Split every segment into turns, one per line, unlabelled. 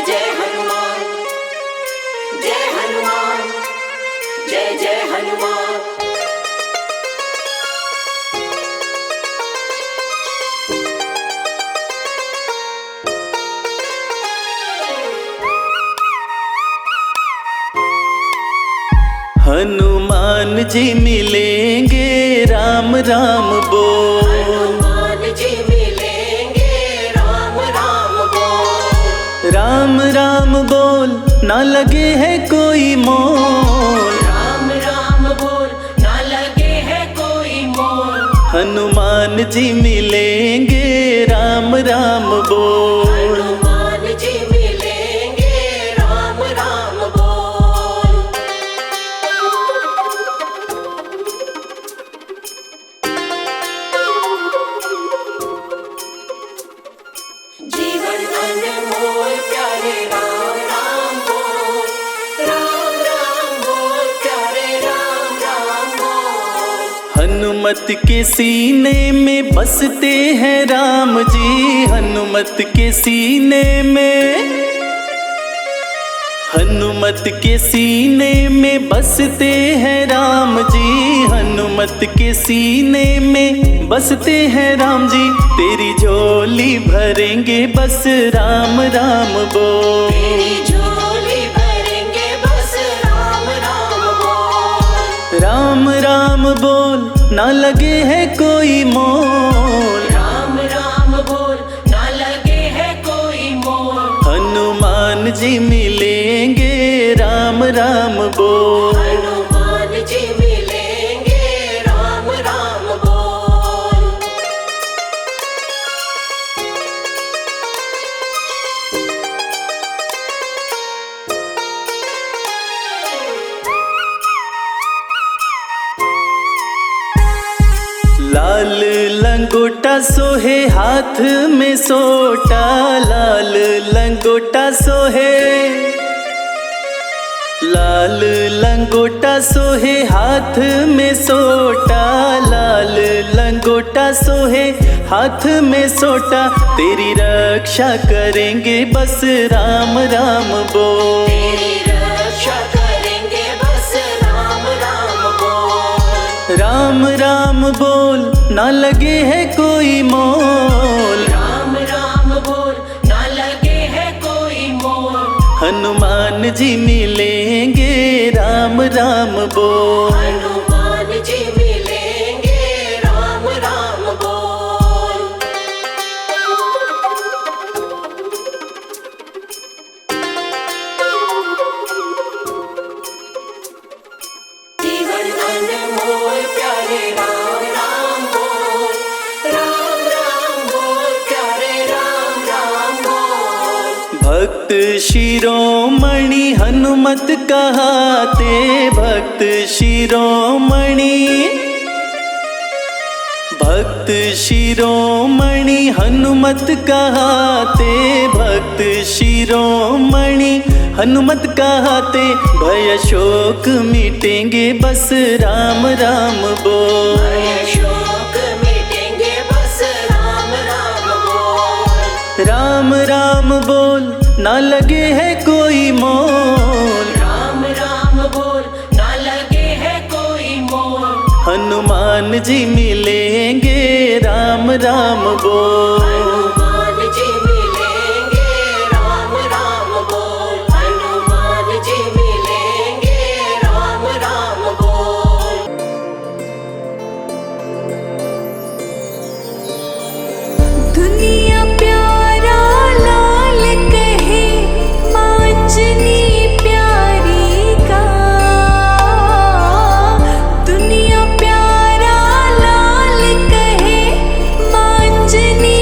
जय हनुमान, जय हनुमान, जय जय हनुमान।
हनुमान जी मिलेंगे राम राम बोल।
हनुमान जी मिलेंगे राम राम बोल।
राम राम बोल ना लगे है कोई मोल।
राम राम बोल ना लगे है कोई मोल।
हनुमान जी मिलेंगे राम राम बोल।
हनुमान जी मिलेंगे राम राम बोल। जीवन अनमोल प्यारे राम राम बोल। राम राम बोल प्यारे राम राम बोल।
हनुमत के सीने में बसते हैं राम जी। हनुमत के सीने में, हनुमत के सीने में बसते हैं राम जी। हनुमत के सीने में बसते हैं राम जी। तेरी झोली भरेंगे बस राम राम बोल।
तेरी झोली भरेंगे बस राम राम बोल।
राम राम बोल ना लगे है कोई मोल।
राम राम बोल ना लगे है कोई मोल।
हनुमान जी मिलेंगे राम राम बोल।
हनुमान जी मिलेंगे राम राम बोल।
लाल लंगोटा सोहे हाथ में सोटा। लाल लंगोटा सोहे, लाल लंगोटा सोहे हाथ में सोटा। लाल लंगोटा सोहे हाथ में सोटा। तेरी रक्षा करेंगे बस राम राम बोल।
तेरी रक्षा करेंगे बस राम राम बोल।
राम राम बोल ना लगे है कोई मोल।
राम राम बोल ना लगे है कोई मोल।
हनुमान जी मिलेंगे राम राम बोल।
हनुमान जी मिलेंगे राम राम बोल। जीवन अनमोल प्यारे राम राम बोल। राम राम बोल प्यारे राम राम बोल।
भक्त शिरोमणि हनुमत कहाते। भक्त शिरोमणि, भक्त शिरोमणि हनुमत कहाते। भक्त शिरोमणि हनुमत कहाते। भय शोक मिटेंगे बस राम राम बोल।
भय शोक मिटेंगे बस राम राम बोल।
राम राम बोल ना लगे है कोई मोल।
राम राम बोल ना लगे है कोई मोल।
हनुमान जी मिलेंगे राम राम बोल।
हनुमान जी मिलेंगे राम राम बोल। हनुमान जी मिलेंगे राम राम बोल।
दुनिया प्यारा लाल कहे मांझनी प्यारी का। दुनिया प्यारा लाल कहे मांझनी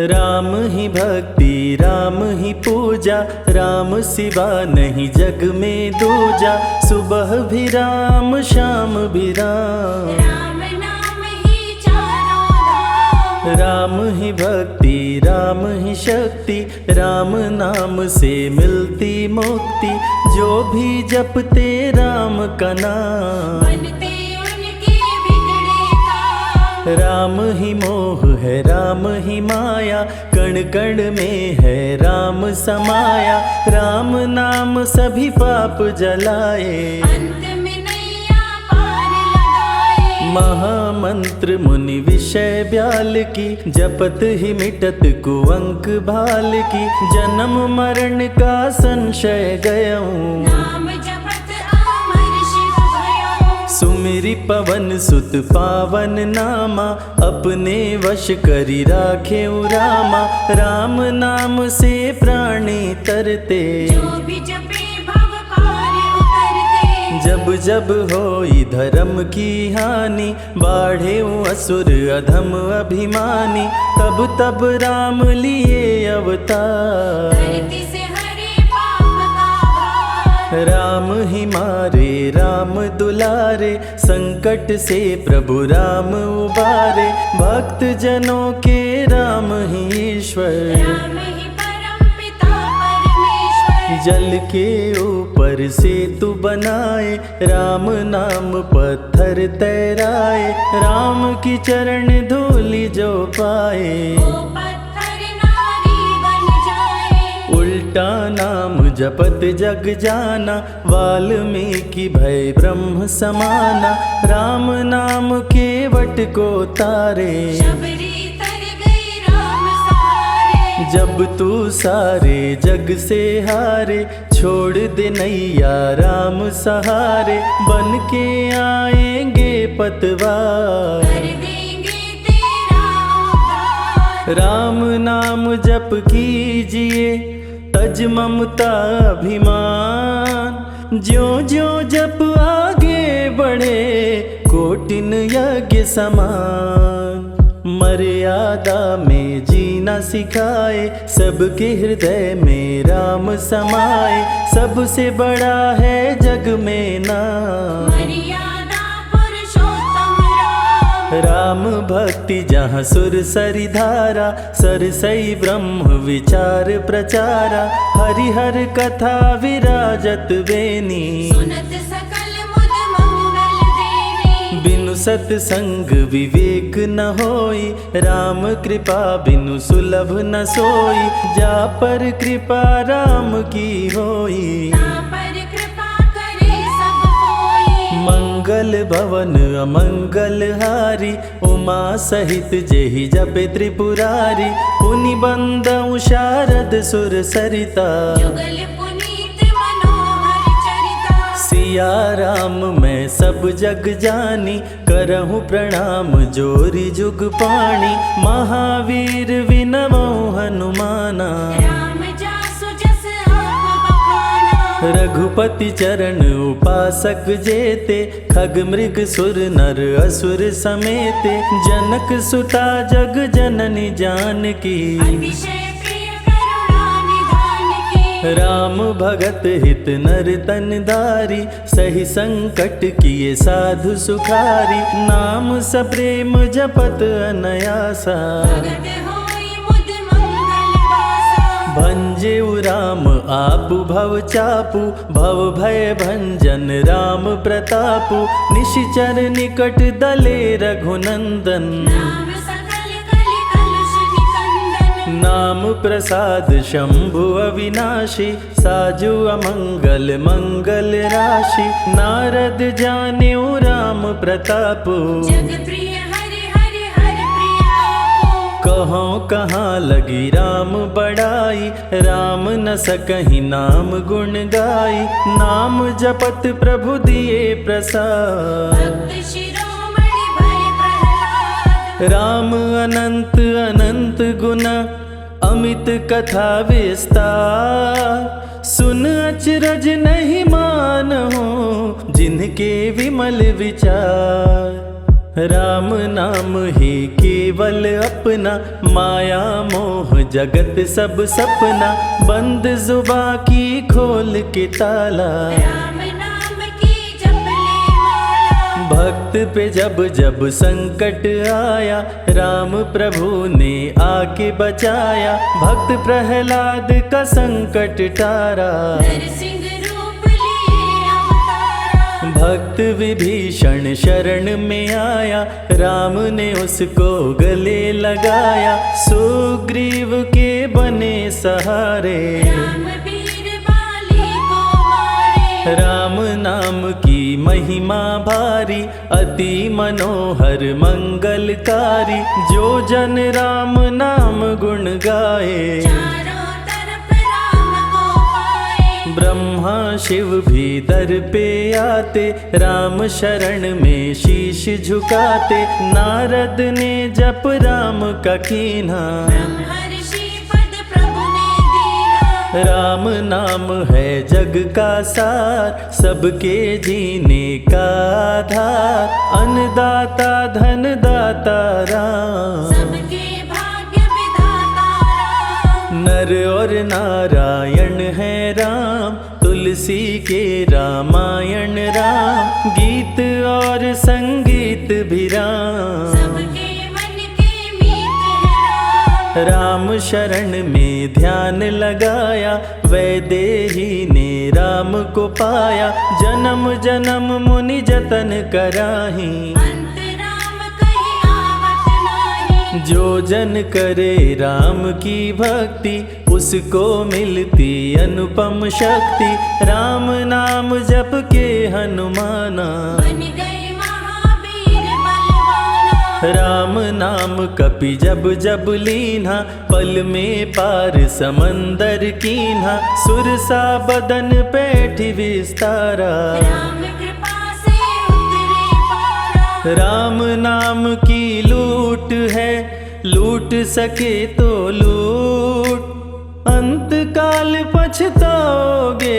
राम ही भक्ति राम ही पूजा, राम सिवा नहीं जग में दूजा। सुबह भी राम शाम भी राम,
राम नाम ही चारों धाम।
राम ही भक्ति राम ही शक्ति, राम नाम से मिलती मुक्ति। जो भी जपते राम का नाम,
बनते उनके बिगड़े काम।
राम ही मोह है राम ही माया, कण कण में है राम समाया। राम नाम सभी पाप जलाए,
अंत में नैया पार लगाए।
महामंत्र मुनि विषय ब्याल की, जपत ही मिटत कुअंक भाल की। जन्म मरण का संशय गयऊं,
नाम जपत अमर शिव भयऊं।
सुमिरि पवन सुत पावन नामा, अपने वश करी राखे रामा। राम नाम से प्राणी तरते,
जो भी जपे भव पार उतरते।
जब जब होई धर्म की हानि, बाढ़े असुर अधम अभिमानी। तब तब राम लिए अवतार,
धरती से हरे पाप का भार।
राम ही मारे राम दुलारे, संकट से प्रभु राम उबारे। भक्त जनों के राम ही ईश्वर,
राम ही परम पिता परमेश्वर।
जल के ऊपर सेतु बनाए, राम नाम पत्थर तैराए। राम की चरण धूलि जो पाए,
वो पत्थर नारी बन जाए।
उल्टा नाम जपत जग जाना, वाल्मीकि भय ब्रह्म समाना। राम नाम के वट को तारे,
शबरी तर गई राम सहारे।
जब तू सारे जग से हारे, छोड़ दे नैया राम सहारे। बन के आएंगे पतवार,
कर देंगे तेरा उद्धार।
राम नाम जप कीजिए, तज ममता अभिमान। ज्यो ज्यो जप आगे बढ़े, कोटिन यज्ञ समान। मर्यादा में जीना सिखाए, सबके हृदय में राम समाए। सबसे बड़ा है जग में नाम,
मर्यादा पुरुषोत्तम राम।
राम भक्ति जहाँ सुर सरि धारा, सरसई ब्रह्म विचार प्रचारा। हरिहर कथा विराजत बेनी,
सुनत सकल मुद मंगल देनी।
बिनु सत्संग विवेक न होई, राम कृपा बिनु सुलभ न सोई। जा पर कृपा राम की होई,
ना पर कृपा करे सब कोई।
मंगल भवन अमंगल हारी, उमा सहित जेहि जपे त्रिपुरारी। पुनि बंदउ शारद सुर सरिता,
जुगल पुनीत मनोहर चरिता।
सिया राम मैं सब जग जानी, करहूँ प्रणाम जोरी जुग पाणी। महावीर विनमौ हनुमाना,
राम जासु जस आप बखाना।
रघुपति चरण उपासक जेते, खग मृग सुर नर असुर समेते। जनक सुता जग जननी जानकी,
अतिशय प्रिय करुणा निधान की।
राम भगत हित नर तन धारी, सही संकट किए साधु सुखारी। नाम सप्रेम जपत अनयासा,
भगत होई मुद मंगल वासा।
भंजेउ राम आपु भव चापु, भव भय भंजन राम प्रतापु। निशिचर निकट दले रघुनंदन,
नाम सकल कलि कलुष निकंदन।
नाम प्रसाद शंभु अविनाशी, साजु अमंगल मंगल राशि। नारद जानेउ राम प्रतापु,
जग प्रिय हरि हरि हर प्रिय आपो।
कहाँ कहाँ लगी राम बड़ाई, राम न सकहि नाम गुण गाई। नाम जपत प्रभु दिए प्रसाद,
भक्त शिरोमणि भय प्रहलाद।
राम अनंत अनंत गुण, अमित कथा विस्तार। सुन अचरज नहीं मानहु, जिनके विमल विचार। राम नाम ही केवल केवल अपना, माया मोह जगत सब सपना, बंद जुबा की खोल के ताला।
राम नाम की जप ले माला।
भक्त पे जब जब संकट आया, राम प्रभु ने आके बचाया, भक्त प्रहलाद का संकट टारा।
नरसिंह रूप लिए अवतारा।
भक्त विभीषण शरण में आया, राम ने उसको गले लगाया, सुग्रीव के बने सहारे।
राम वीर बाली को मारे।
राम नाम की महिमा भारी, अति मनोहर मंगलकारी, जो जन राम नाम गुण गाए।
चारों तरफ राम को पाए।
ब्रह्मा शिव भी दर पे आते, राम शरण में शीश झुकाते, नारद ने जप राम का कीन्हा।
ब्रह्मर्षि पद प्रभु ने दीना।
राम नाम है जग का सार, सबके जीने का आधार, अन्नदाता धनदाता राम।
सबके भाग्य विधाता राम।
नर और नारायण है राम, तुलसी के रामायण राम, गीत और संगीत भी राम।
सबके मन के मीत है राम।
राम शरण में ध्यान लगाया, वैदेही ने राम को पाया, जन्म जन्म मुनि जतन कराही।
अंत राम कहीं आवत नाही।
जो जन करे राम की भक्ति, उसको मिलती अनुपम शक्ति, राम नाम जप के हनुमाना।
बन गए महावीर बलवाना।
राम नाम कपि जब जब लीन्हा, पल में पार समंदर कीन्हा, सुरसा बदन पैठी विस्तारा।
राम कृपा से उतरे पारा।
राम नाम की लूट है, लूट सके तो लूट, अंत काल पछताओगे,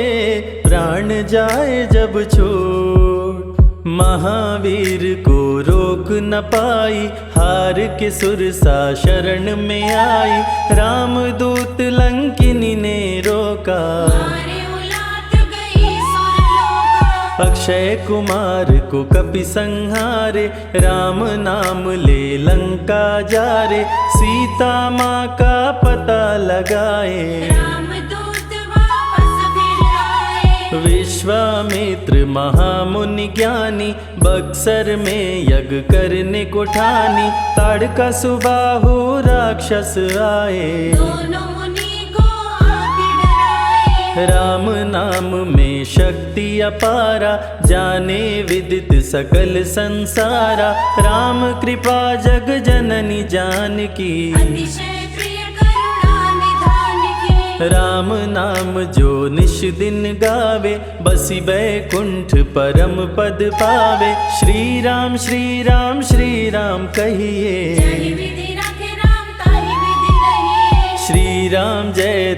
प्राण जाए जब छोड़। महावीर को रोक न पाई, हार के सुरसा शरण में आई, रामदूत लंकिनी ने रोका।
मारे उलाट गई सुरलोका।
अक्षय कुमार को कपि संहारे, राम नाम ले लंका जारे, सीता माँ का पता लगाए।
रामदूत वापस फिर आए।
विश्वामित्र महामुनि ज्ञानी, बक्सर में यज्ञ करने को ठानी, ताड़का सुबाहु राक्षस आए।
दोनों मुनि को आके डराए।
राम नाम में शक्ति अपारा, जाने विदित सकल संसारा, राम कृपा जग जननी जानकी।
अतिशय प्रिय करुणा निधान की।
राम नाम जो निश दिन गावे, बसी बैकुंठ परम पद पावे। श्री राम श्री राम श्री राम कहिए।
जहि विधि रखे राम ताहि विधि रहिए।
श्री राम जय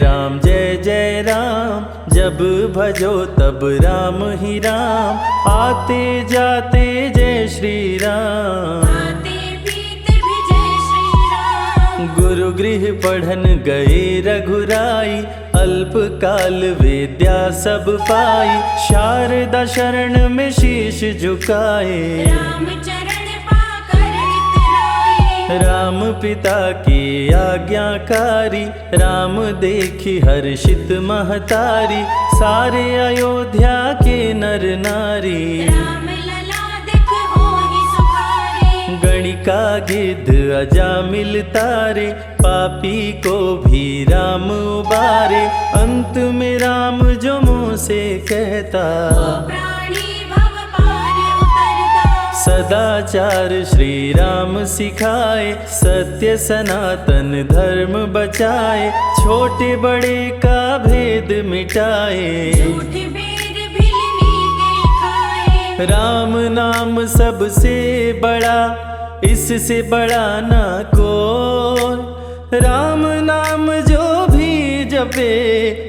जय राम, जब भजो तब राम ही राम, आते जाते जय श्री राम।
आते पीते भी जय श्री राम।
गुरु गृह पढ़न गए रघुराई, अल्प काल विद्या सब पाई, शारदा शरण में शीश झुकाए।
राम चरण पाकर इतराए।
राम पिता की आज्ञाकारी, राम देखी हर्षित महतारी, सारे अयोध्या के नर नारी।
राम लला दिख होहि सुखारे।
गणिका गिद्ध अजामिल तारे, पापी को भी राम उबारे, अंत में राम जो मुँह से कहता।
प्राणी भव पार उतरता।
सदाचार श्री राम सिखाए, सत्य सनातन धर्म बचाए, छोटे बड़े का भेद मिटाए।
झूठ भेद भिलनी के खाए।
राम नाम सबसे बड़ा, इससे बड़ा ना कोई। राम नाम जो भी जपे,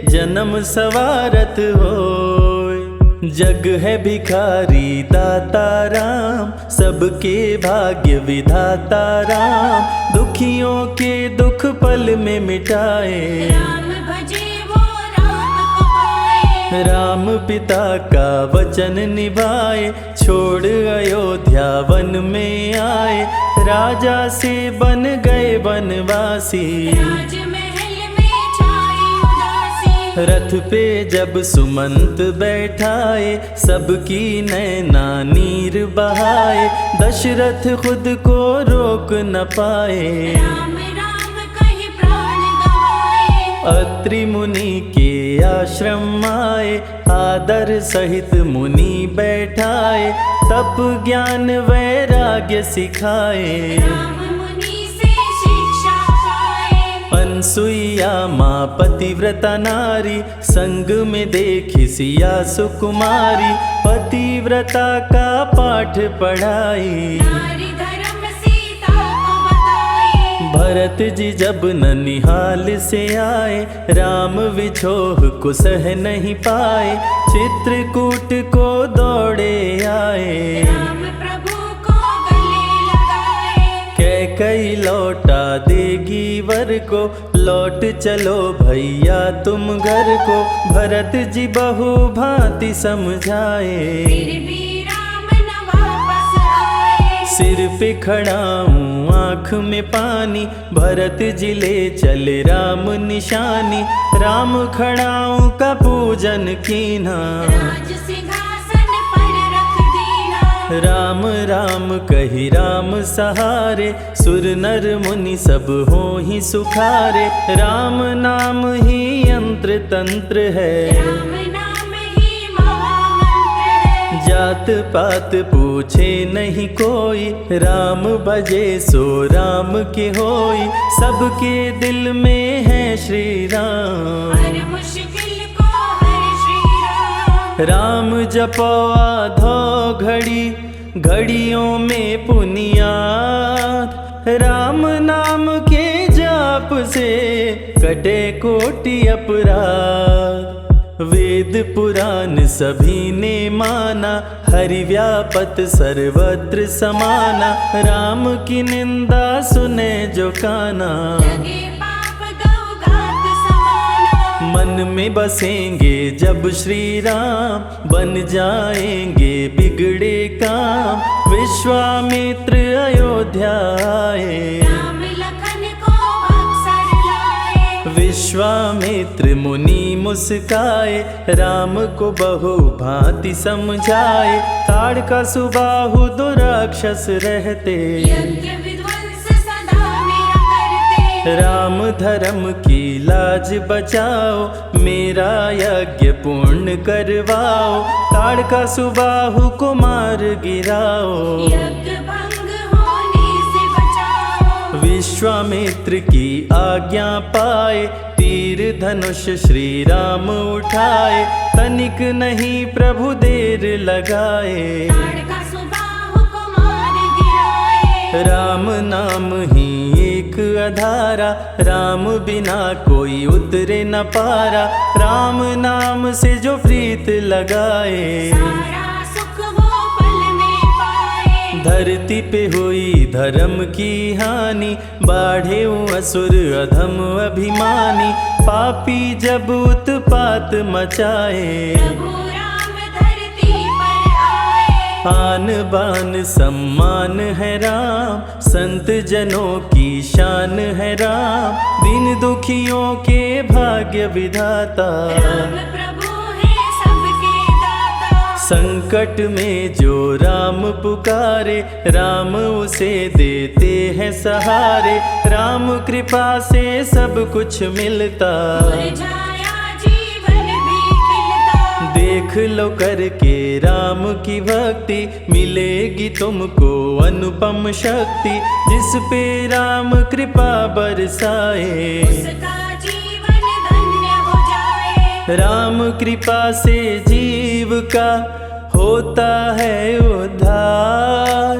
जन्म सवारत होय। जग है भिखारी दाता राम, सबके भाग्य विधाता राम, दुखियों के दुख पल में मिटाए।
राम भजे वो राम को पाए।
राम पिता का वचन निभाए, छोड़ अयोध्या वन में आए, राजा से बन गए वनवासी।
राजमहल में छाई उदासी।
रथ पे जब सुमंत बैठाए, सबकी नैना नीर बहाए, दशरथ खुद को रोक न पाए।
राम राम कहि प्राण गवाए।
अत्रि मुनि के आश्रम आए, आदर सहित मुनि बैठाए, तप ज्ञान वैराग्य सिखाए।
राम मुनि से शिक्षा पाए।
अनसुईया माँ पतिव्रता नारी, संग में देखी सिया सुकुमारी, पतिव्रता का पाठ पढ़ाई।
नारी धर्म सीता को बताए।
भरत जी जब ननिहाल से आए, राम विछोह को सह नहीं पाए, चित्रकूट को दौड़े आए।
राम प्रभु को गले लगाए।
कैकई लौटा देगी वर को, लौट चलो भैया तुम घर को, भरत जी बहु भांति समझाए।
फिर भी राम न वापस आए।
सिर पे खड़ा हूँ आँख में पानी, भरत जी ले चले राम निशानी, राम खड़ाऊं का पूजन कीना।
राज सिंहासन पर रख दीना।
राम राम कही राम सहारे, सुर नर मुनि सब हो ही सुखारे, राम नाम ही यंत्र तंत्र है।
राम नाम ही महामंत्र है।
जात पात पूछे नहीं कोई, राम भजे सो राम के होई, सबके दिल में है श्री राम।
हर मुश्किल को हर श्री राम।
राम जपो आधो घड़ी, घड़ियों में पुनियाद, राम नाम के जाप से कटे कोटि अपराध। वेद पुराण सभी ने माना, हरि व्यापत सर्वत्र समाना, राम की निंदा सुने जो काना।
लगे पाप गौघात समाना।
मन में बसेंगे जब श्री राम, बन जाएंगे बिगड़े काम, विश्वामित्र अयोध्या आए।
राम लखन को अक्सर लाए।
विश्वामित्र मुनि मुस्काए, राम को बहु भांति समझाए, ताड़का सुबाहु दो राक्षस रहते,
यज्ञ विध्वंस सदा मेरा करते।
राम धर्म की लाज बचाओ, मेरा यज्ञ पूर्ण करवाओ, ताड़का सुबाहु को मार गिराओ।
यज्ञ भंग होने से बचाओ।
विश्वामित्र की आज्ञा पाए, तीर धनुष श्री राम उठाए, तनिक नहीं प्रभु देर लगाए।
ताड़का सुबाहु को मार गिराए।
राम नाम ही एक आधारा, राम बिना कोई उतरे न पारा, राम नाम से जो प्रीत लगाए,
सारा सुख वो पल में पाए।
धरती पे हुई धर्म की हानि, बाढ़े असुर अधम अभिमानी, पापी जब उत्पात मचाए,
प्रभु राम धरती पर आए।
आन बान सम्मान है राम, संत जनों की शान है राम, दीन दुखियों के भाग्य विधाता।
राम प्रभु है सबके दाता।
संकट में जो राम पुकारे, राम उसे देते हैं सहारे, राम कृपा से सब कुछ मिलता,
मुरझाया जीवन भी खिलता।
देख लो करके राम की भक्ति, मिलेगी तुमको अनुपम शक्ति, जिस पे राम कृपा बरसाए,
उसका जीवन धन्य हो जाए।
राम कृपा से जीव का होता है उद्धार,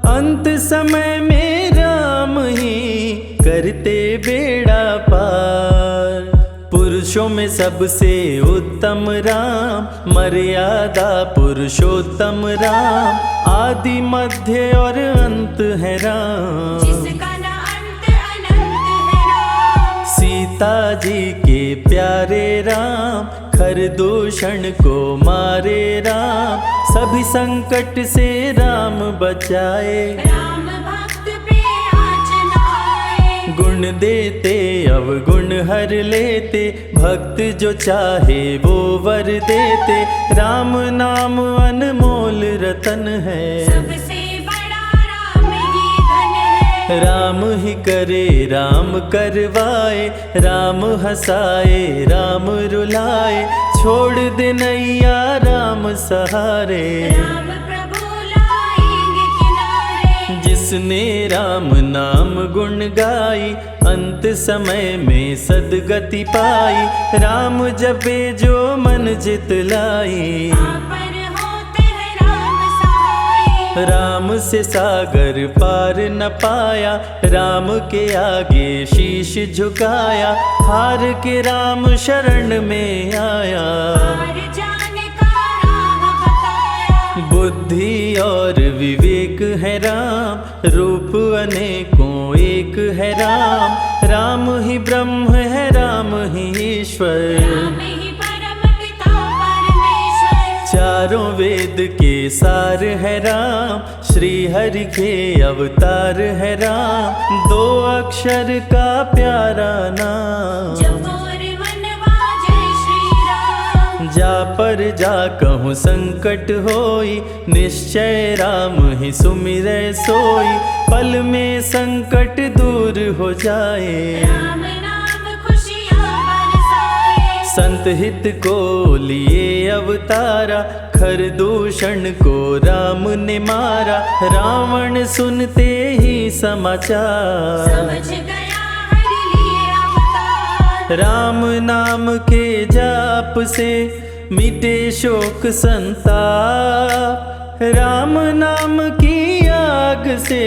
अंत समय में राम ही करते बेड़ा पार। पुरुषों पुरुषों में सबसे उत्तम राम, मर्यादा पुरुषोत्तम राम, आदि मध्य और अंत है राम।
जिसका न अंत अनंत है राम।
सीता जी के प्यारे राम, खरदूषण को मारे राम, सभी संकट से राम बचाए।
राम भक्त पे आँच न आए।
गुण देते अवगुण हर लेते, भक्त जो चाहे वो वर देते। राम नाम अनमोल रतन है,
सबसे बड़ा राम ही धन है।
राम ही करे राम करवाए, राम हंसाए राम रुलाए, छोड़ दे नैया राम सहारे।
राम प्रभु लाएंगे किनारे।
जिसने राम नाम गुण गाई, अंत समय में सदगति पाई। राम जपे जो मन जित लाई,
आप पर होते हैं राम सहाय।
राम से सागर पार न पाया, राम के आगे शीश झुकाया। हार के राम शरण में आया,
हार जाने का राह बताया।
बुद्धि और विवेक है राम, रूप अनेकों एक है राम। राम ही ब्रह्म है राम ही ईश्वर,
राम ही परम पिता परमेश्वर।
चारों वेद के सार है राम, श्री हरि के अवतार है राम। दो अक्षर का प्यारा नाम,
जप और मनवा जय श्री राम।
जा पर जा कहूँ संकट होई, निश्चय राम ही सुमिरै सोई। पल में संकट दूर हो जाए,
राम नाम खुशियाँ बरसाए।
संत हित को लिए अवतारा, खरदूषण को राम ने मारा। रावण सुनते ही समाचार,
समझ गया हरि लिए अवतार।
राम नाम के जाप से मिटे शोक संताप। राम नाम की आग से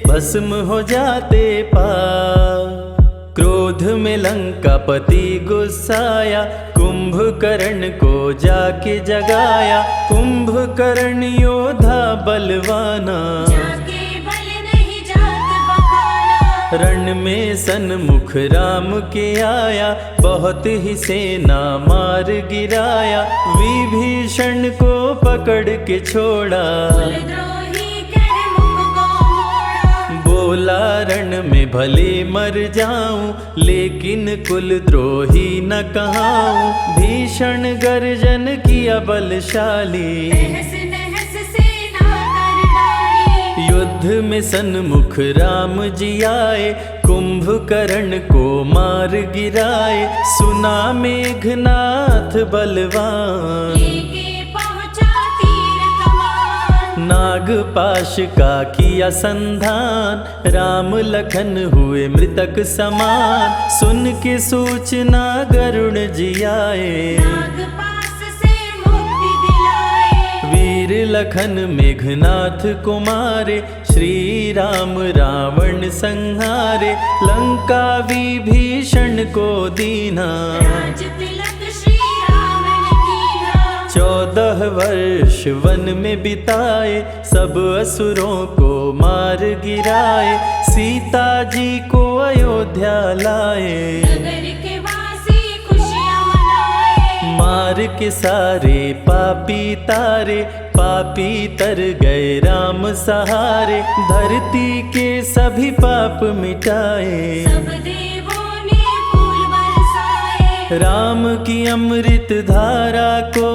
भस्म हो जाते पाप। क्रोध में लंकापति गुस्साया, कुंभकर्ण को जाके जगाया। कुंभकर्ण योद्धा बलवाना,
जाके बल नहीं जात बखाना।
रण में सन्मुख राम के आया, बहुत ही सेना मार गिराया। विभीषण को पकड़ के छोड़ा,
कुलद्रोही कह मुख को मोड़ा।
बोला रण में भले मर जाऊं, लेकिन कुलद्रोही न कहाऊं। भीषण गर्जन किया बलशाली,
तहस नहस सेना कर डाली।
युद्ध में सन्मुख राम जी आए, कुंभकर्ण को मार गिराए। सुना मेघनाथ बलवान,
लेके पहुँचा तीर कमान।
नागपाश का किया संधान, राम लखन हुए मृतक समान। सुन के सूचना गरुण जी आए,
नागपाश से मुक्ति दिलाए।
वीर लखन मेघनाथ को मारे। श्री राम रावण संहारे, लंका विभीषण को दीना।
राज तिलक श्री राम ने कीना।
14 वर्ष वन में बिताए, सब असुरों को मार गिराए। सीता जी को अयोध्या लाए,
नगर के वासी खुशियाँ मनाए।
मार के सारे पापी तारे। पापी तर गए राम सहारे, धरती के सभी पाप मिटाए।
सब देवों ने फूल बरसाए।
राम की अमृत धारा को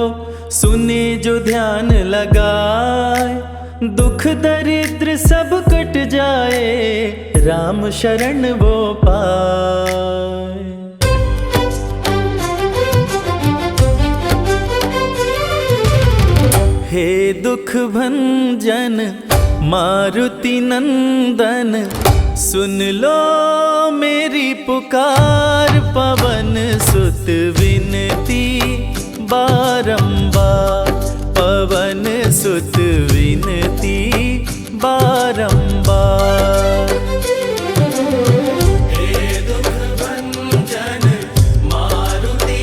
सुने जो ध्यान लगाए, दुख दरिद्र सब कट जाए। राम शरण वो पाए। हे दुख भंजन मारुति नंदन, सुन लो मेरी पुकार। पवन सुत विनती बारंबार, पवन सुत विनती बारंबार। हे दुख भंजन मारुति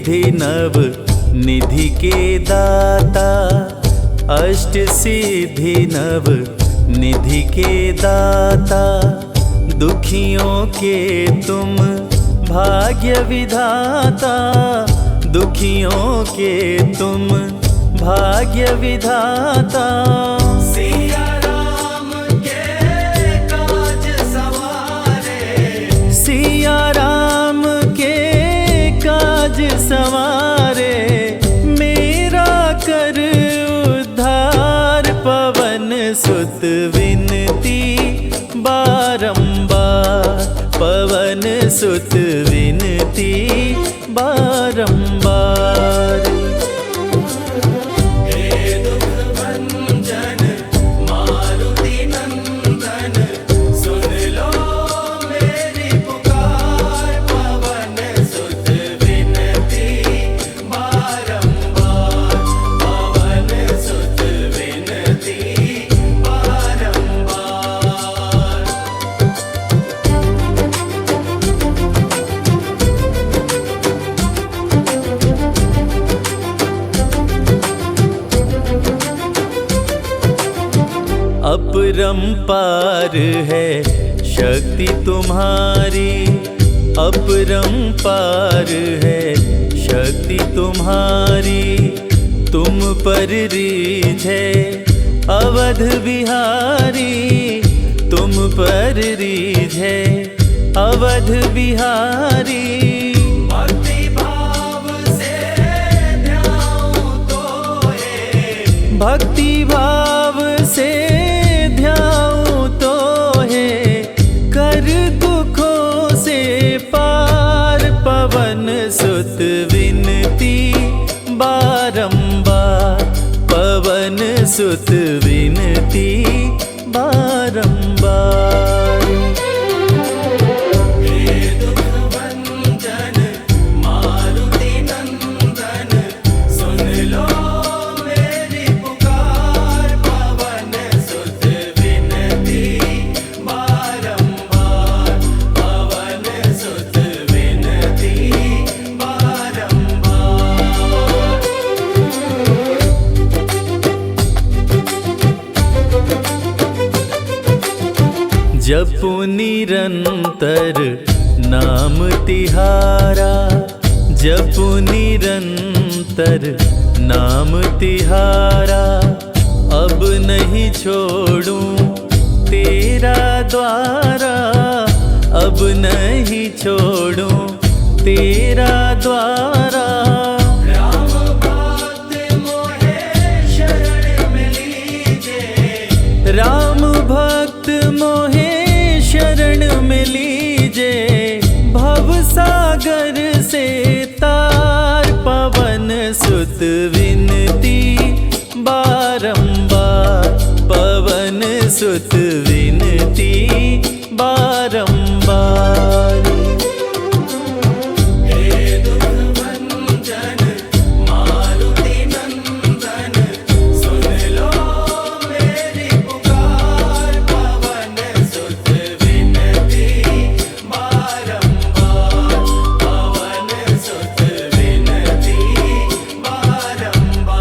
सिद्धि नव निधि के दाता, अष्ट सिद्धि नव निधि के दाता, दुखियों के तुम भाग्य विधाता, दुखियों के तुम भाग्य विधाता। सिया राम के काज सवारे, सिया राम के काज सवारे, मेरा कर उद्धार, पवन सुत विनती बारंबार, पवन सुत विनती बारंबार। हे दुख भंजन मारुति नंदन, सुन लो मेरी पुकार, पवन सुत विनती बारंबार, पवन सुत विनती बारंबार। अपरंपार है शक्ति तुम्हारी, अपरंपार है शक्ति तुम्हारी, तुम पर रीझ है अवध बिहारी, तुम पर रीझ है अवध बिहारी। भक्ति भाव से ध्याऊं तोहे, भक्ति भाव से ध्याऊं तोहे, कर दुखों से पार, पवन सुत विनती बारंबार, पवन सुत विनती बारंबार। हे दुख भंजन मारुति नंदन, सुन लो मेरी पुकार, पवन सुत विनती बारंबार, पवन सुत विनती बारंबार। जपु निरंतर नाम तिहारा, जपु निरंतर नाम तिहारा, अब नहीं छोड़ूं तेरा द्वारा, अब नहीं छोड़ूं तेरा द्वारा। राम भक्त मोहे शरण में लीजे, राम भक्त मोहे शरण में लीजे, भव सागर से तार, पवन सुत विनती बारंबार, पवन सुत विनती बारंबार। हे दुख भंजन मारुति नंदन, सुन लो मेरी पुकार, पवन सुत विनती बारंबार, पवन सुत विनती बारंबार।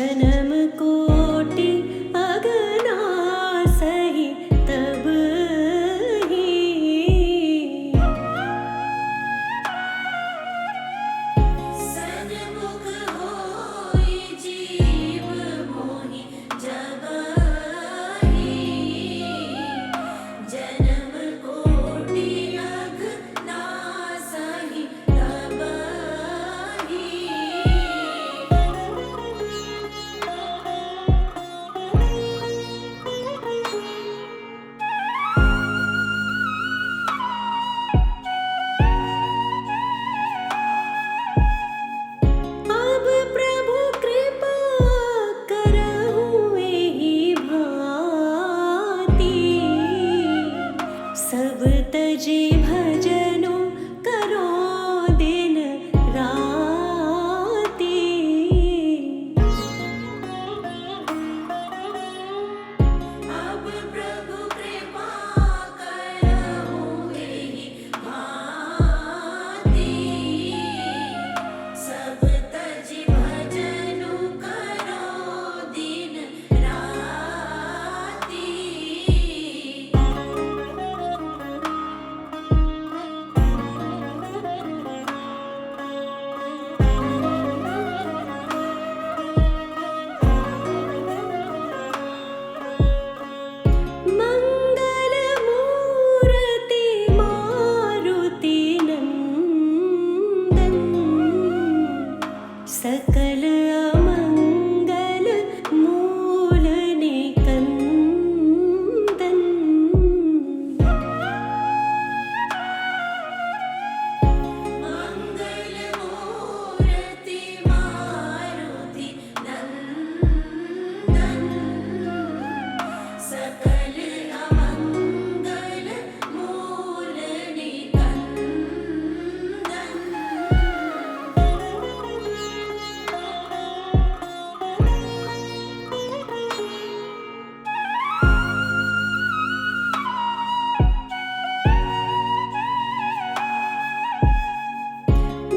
जन्म कोटि अगना सही तब ही
सन्मुख होई जीव मोहि जबहि जन्म कोटि अगना सही तबहि अब प्रभु कृपा करहु एहि भांति सब तजी भजनो करो दिन राति अब प्रभु कृपा करहु एहि भांति सब तजी भजनु करो दिन राति मंगल मूर्ति मारुति नंदन सकल अमंगल मूल निकंदन मंगल मूर्ति मारुति नंदन सकल अमंगल मूल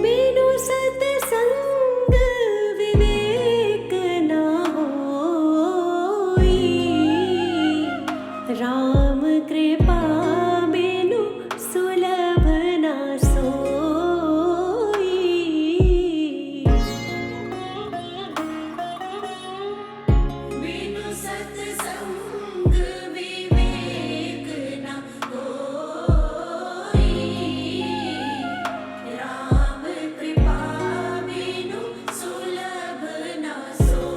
बिनु सत्संग विवेक न होई राम कृपा बिनु सुलभ न सोई बिनु सत्संग विवेक न होई राम कृपा बिनु सुलभ न सोई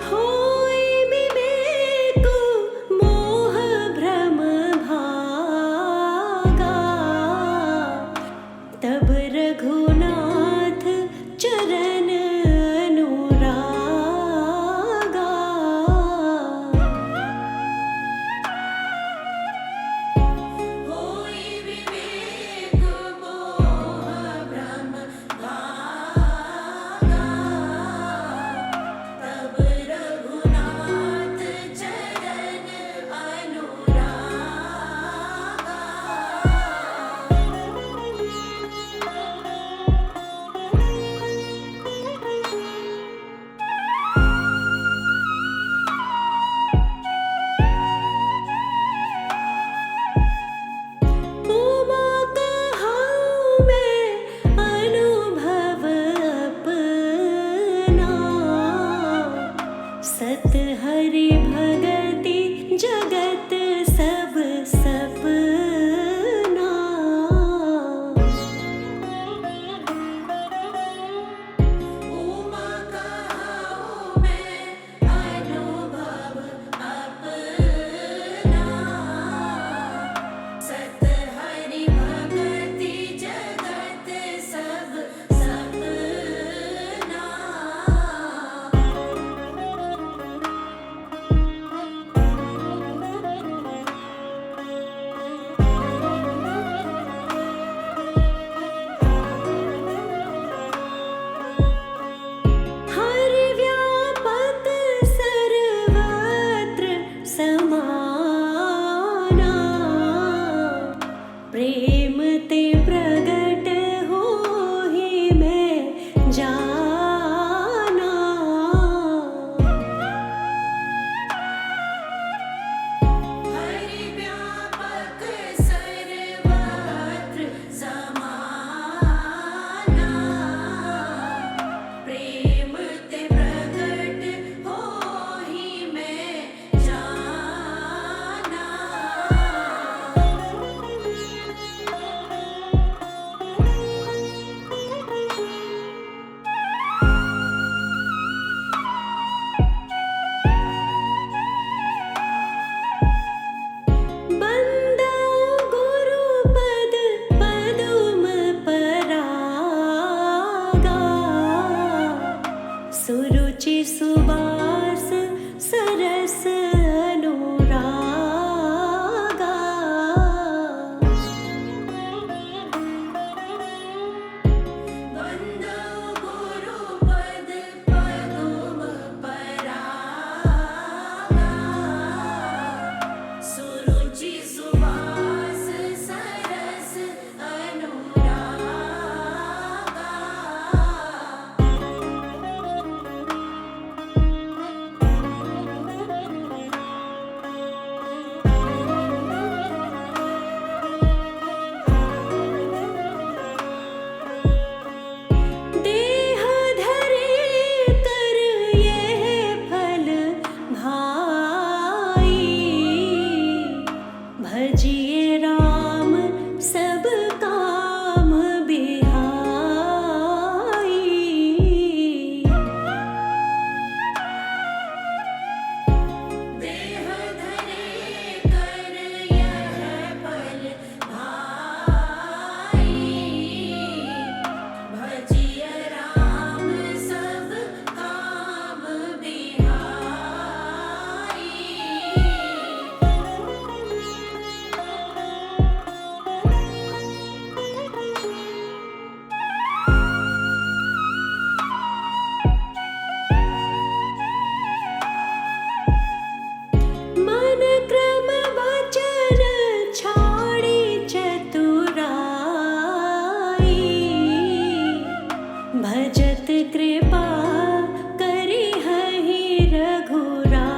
होई विवेक मोह भ्रम भागा तब रघुनाथ चरण अनुरागा होई विवेक मोह भ्रम भागा तब रघुनाथ चरण अनुरागा उमा कहाऊँ मैं अनुभव अपना सत हरि भगति जगत सब सपना उमा कहाऊँ मैं अनुभव अपना सत हरि भगति जगत सब सपना
सुरुचि सुबास सरस अनुरागा
वंदो गुरुपद पदुम परागा सुरुचि सुवास सरस अनुरागा
देह धरे कर यह फल भाई भजिए राम सब काम बिहाई
देह धरे कर यह फल भाई भजिय राम सब काम बिहाई
मन क्रम वचन छाड़ी चतुराई भजत कृपा करी हहि रघुराई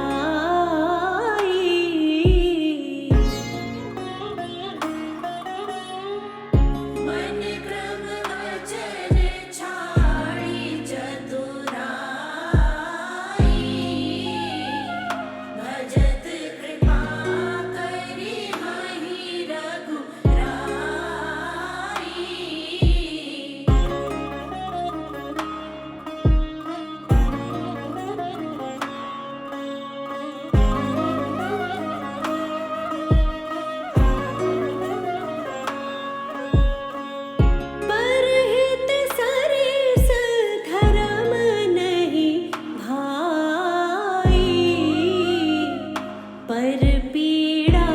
मन क्रम वचन छाड़ी चतुराई भजत कृपा करी हहि रघुराई
परहित सरिस धर्म नहीं भाई पर पीड़ा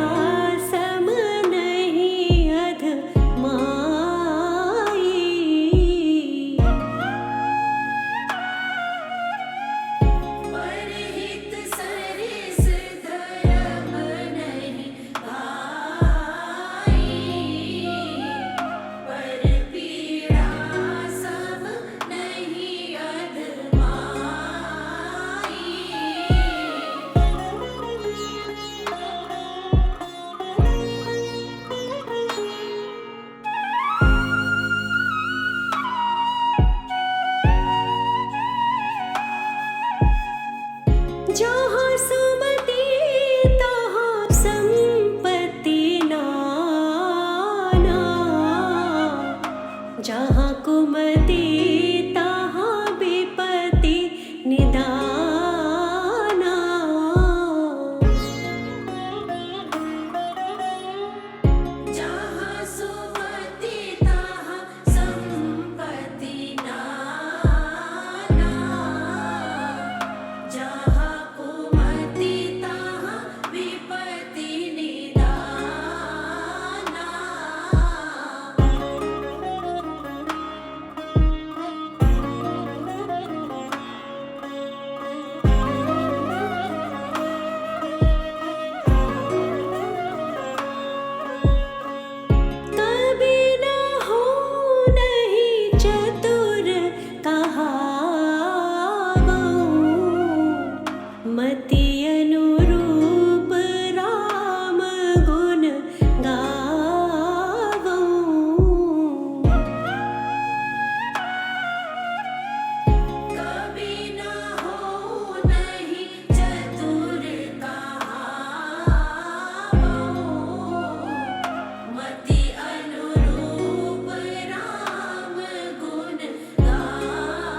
सम नहीं अध माई
परहित सरिस धर्म नहीं भाई पर पीड़ा सम नहीं अधमाई
जहाँ सुमति तहाँ संपत्ति नाना जहाँ कुमति तहाँ विपत्ति निदाना
जहाँ सुमति तहाँ संपत्ति नाना जहाँ कुमति तहाँ विपत्ति निदाना
कभी न हो नहीं चतुर कहावऊं मति अनुरूप राम गुण गावऊं
कभी न हो नहीं चतुर कहावऊं मति अनुरूप राम गुण गावऊं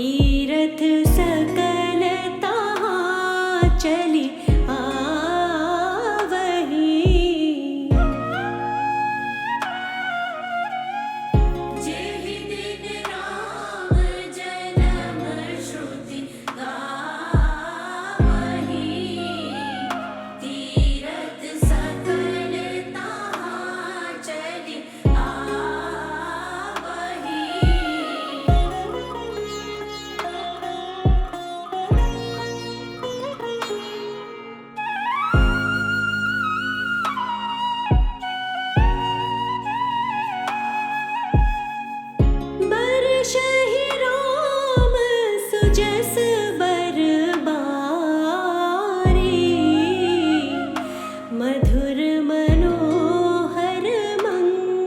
तीरथ सकल तहाँ चली आवहीं।
जेहि दिन राम जन्म श्रुति गावहीं। तीरथ सकल तहाँ चली
बरसहि राम सुजस बरबारी। मधुर मनोहर मंगलकारी।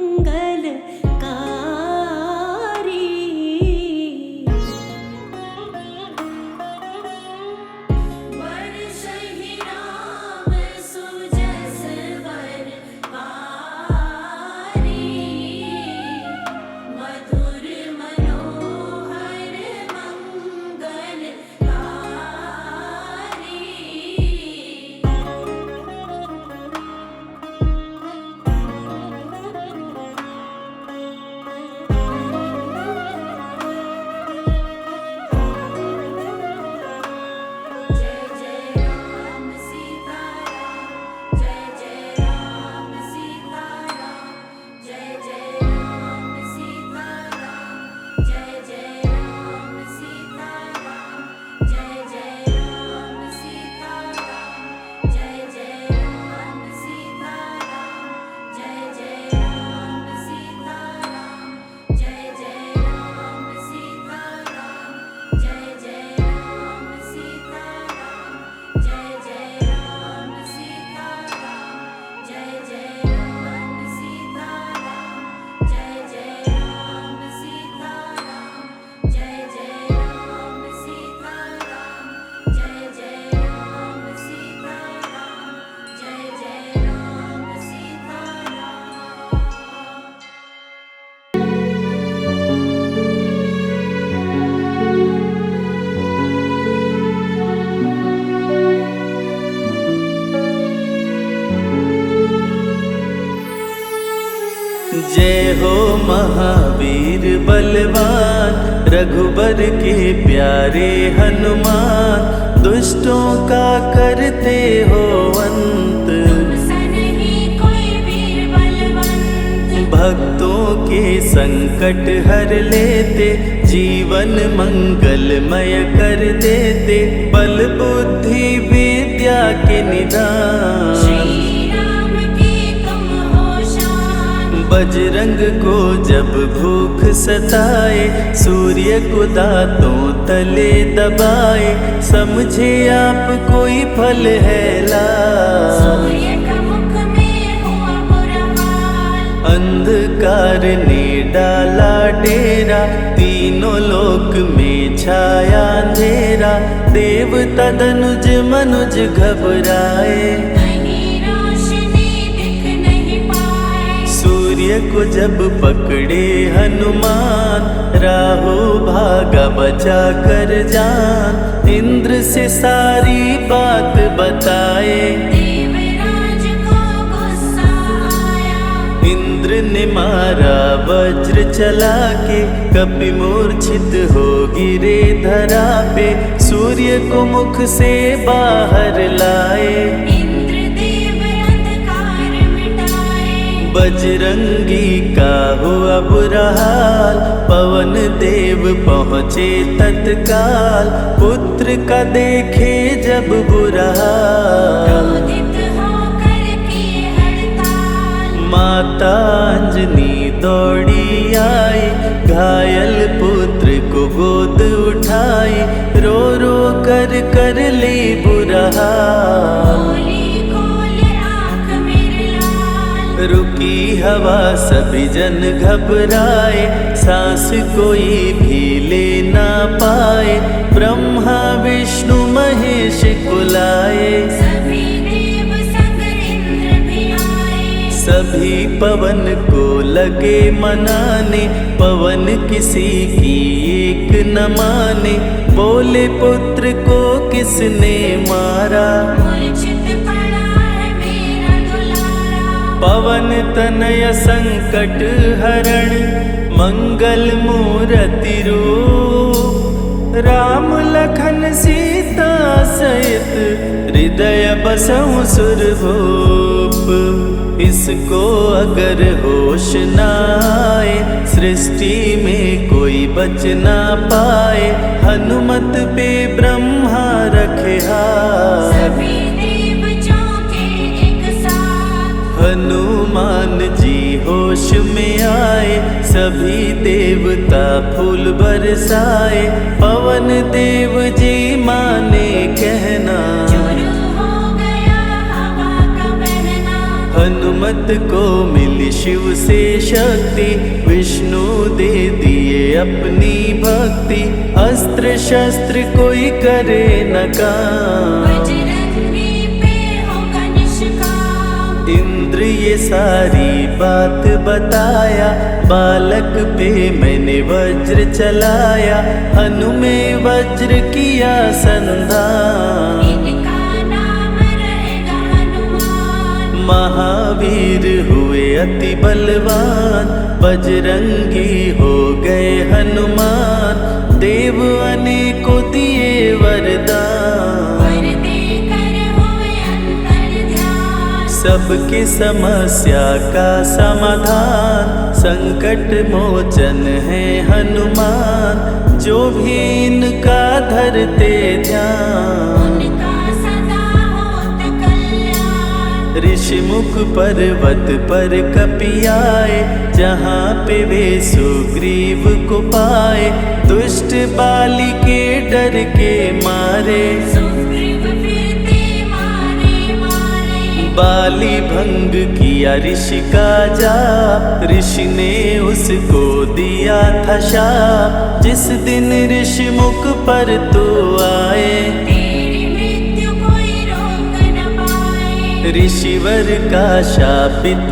बरसहि राम सुजस बरबारी। मधुर मनोहर मंगलकारी। जय जय राम सीताराम। जय जय राम सीताराम। जय जय राम सीताराम। जय जय राम सीताराम। जय जय राम सीताराम। जय जय राम सीताराम। जय जय राम सीताराम। जय जय राम सीताराम। जय जय राम सीताराम। जय जय राम सीताराम। जय जय राम सीताराम। जय जय राम सीताराम। जय जय राम सीताराम। जय जय राम सीताराम। जय जय राम सीताराम।
जय हो महावीर बलवान, रघुबर के प्यारे हनुमान। दुष्टों का करते हो अंत,
तुमसन ही कोई वीर बलवंत।
भक्तों के संकट हर लेते, जीवन मंगलमय कर देते। बल बुद्धि विद्या के निदान,
श्री राम की तुम हो शान।
बजरंग को जब भूख सताए, सूर्य को दांतों तले दबाए। समझे आप कोई फल है लाल,
सूर्य का मुख में हुआ बुरा हाल।
अंधकार ने डाला डेरा, तीनों लोक में छाया अंधेरा। देवता धनुज मनुज घबराए,
कहीं रोशनी दिख नहीं पाए।
सूर्य को जब पकड़े हनुमान, राहु भागा बचा कर जान। इंद्र से सारी बात बताए,
देवराज को गुस्सा आया।
इंद्र ने मारा वज्र चला के, कपि मूर्छित हो गिरे धरा पे। सूर्य को मुख से बाहर लाए,
इंद्रदेव अंधकार मिटाए।
बजरंगी का हुआ बुरा हाल, पवन देव पहुँचे तत्काल। पुत्र का देखे जब बुरा हाल,
क्रोधित होकर किए हड़ताल।
माता अंजनी दौड़ी आई, घायल पुत्र को गोद उठाई। रो रो कर ली बुरा हाल,
बोली खोल आँख मेरे लाल।
रुकी हवा सभी जन घबराए, सांस कोई भी ले ना पाए। ब्रह्मा विष्णु महेश कुलाए,
सभी देव संग इंद्र भी आए।
सभी पवन को लगे मनाने। पवन किसी की एक न न माने, बोले पुत्र को किसने मारा।
मूर्छित पड़ा है मेरा दुलारा।
पवन तनय संकट हरण, मंगल मूरति रूप। राम लखन सीता सहित, हृदय बसहु सुरभूप। इसको अगर होश न आए, सृष्टि में कोई बच ना पाए। हनुमत पे ब्रह्मा रखे हाथ,
सभी देव चौके एक साथ।
हनुमान जी होश में आए, सभी देवता फूल बरसाए। पवन देव जी माने कहना,
शुरू हो गया हवा का बहना।
हनुमत को मिली शिव से शक्ति, विष्णु दे दिए अपनी भक्ति। अस्त्र शस्त्र कोई करे न काम,
बजरंगी पे होगा निष्काम।
इंद्र ये सारी बात बताया, बालक पे मैंने वज्र चलाया। हनु में वज्र किया संधान,
इनका नाम रहेगा हनुमान।
महावीर हुए अति बलवान, बजरंगी हो गए हनुमान। देव अनेकों दिए वरदान,
वर देकर हुए अंतर ध्यान।
सबकी समस्या का समाधान, संकट मोचन है हनुमान। जो भी इनका धरते ध्यान,
उनका सदा होत कल्याण।
ऋषि मुख पर्वत पर कपियाए, जहाँ पे वे सुग्रीव को पाए। दुष्ट बाली के डर के मारे,
सुग्रीव फिरते मारे मारे।
बाली भंग किया ऋषि का जाप, ऋषि ने उसको दिया था शाप। जिस दिन ऋषि मुख पर तो आए,
तेरी मृत्यु कोई रोक न पाए।
ऋषिवर का शापित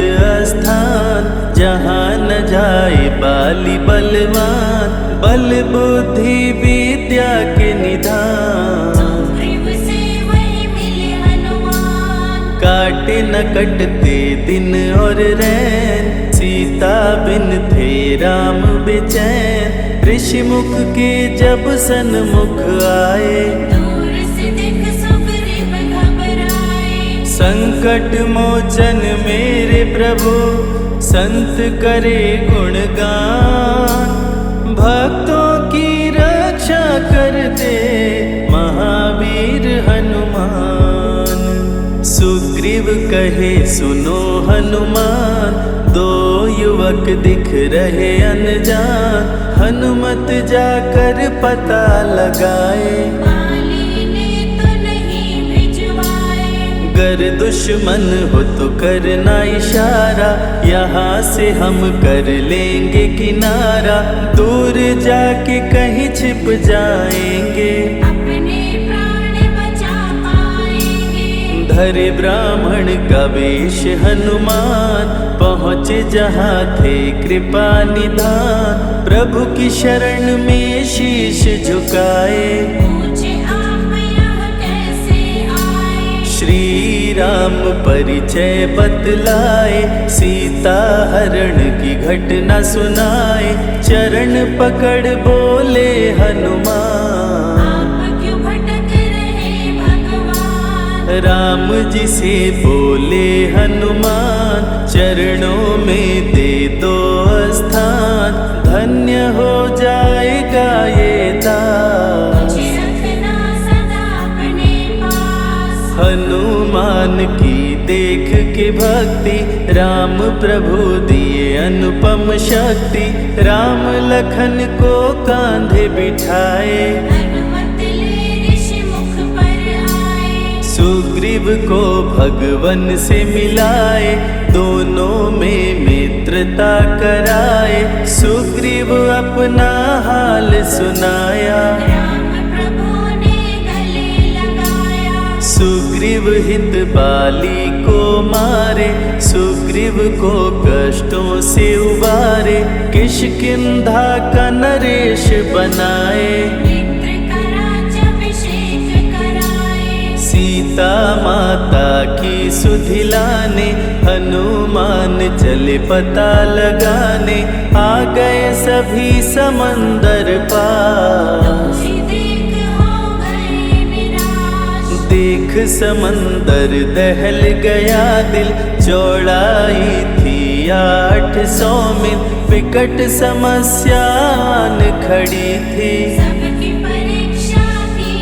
स्थान, जहाँ न जाए बाली बलवान। बल बुद्धि विद्या के निधान,
सुग्रीव से वही मिले हनुमान।
काटे न कटते दिन और रैन, सीता बिन थे राम बेचैन। ऋषि मुख के जब सन्मुख आए,
दूर से देख सुग्रीव घबराए।
संकट मोचन मेरे प्रभु, संत करे गुणगान। भक्तों की रक्षा करते महावीर हनुमान। सुग्रीव कहे सुनो हनुमान, दो युवक दिख रहे अनजान। हनुमत जाकर पता लगाए,
बाली ने तो नहीं भिजवाए।
गर दुश्मन हो तो करना इशारा, यहाँ से हम कर लेंगे किनारा। दूर जाके कहीं छिप जाएंगे,
अपने प्राण बचा पाएंगे।
धरे ब्राह्मण का वेश हनुमान, पहुँचे जहाँ थे कृपा निधान। प्रभु की शरण में शीश झुकाए,
पूछे आप यहाँ कैसे आए।
श्री राम परिचय बतलाए, सीता हरण की घटना सुनाए। चरण पकड़ बोले हनुमान,
आप क्यों भटक रहे भगवान।
राम जी से बोले हनुमान, चरणों में दे दो स्थान। धन्य हो जाएगा ये दास,
मुझे रखना सदा अपने पास।
हनुमान की देख के भक्ति, राम प्रभु दिए अनुपम शक्ति। राम लखन को कांधे बिठाए,
हनुमत ले ऋषि मुख पर आए।
सुग्रीव को भगवन से मिलाए, दोनों में मित्रता कराए। सुग्रीव अपना हाल सुनाया,
राम प्रभु ने गले लगाया।
सुग्रीव हित बाली को मारे, सुग्रीव को कष्टों से उबारे, किष्किंधा का नरेश बनाए,
मित्र का राज्याभिषेक कराए।
सीता माता की सुधि लाने, हनुमान चले पता लगाने, आ गए सभी समंदर पार।
तुझे देख हो गए निराश,
देख समंदर दहल गया दिल, चौड़ाई थी 800 मील, विकट समस्यान खड़ी थी,
सबकी परीक्षा की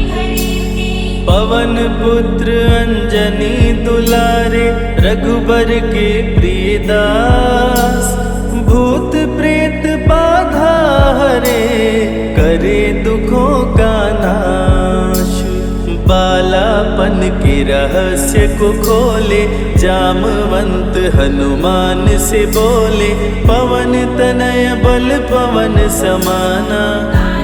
घड़ी थी।
पवन पुत्र अंजनी दुलारे, रघुबर के प्रिय दास, भूत प्रेत बाधा हरे, करे दुखों का नाश। बालापन के रहस्य को खोले, जामवंत हनुमान से बोले, पवन तनय बल पवन समाना,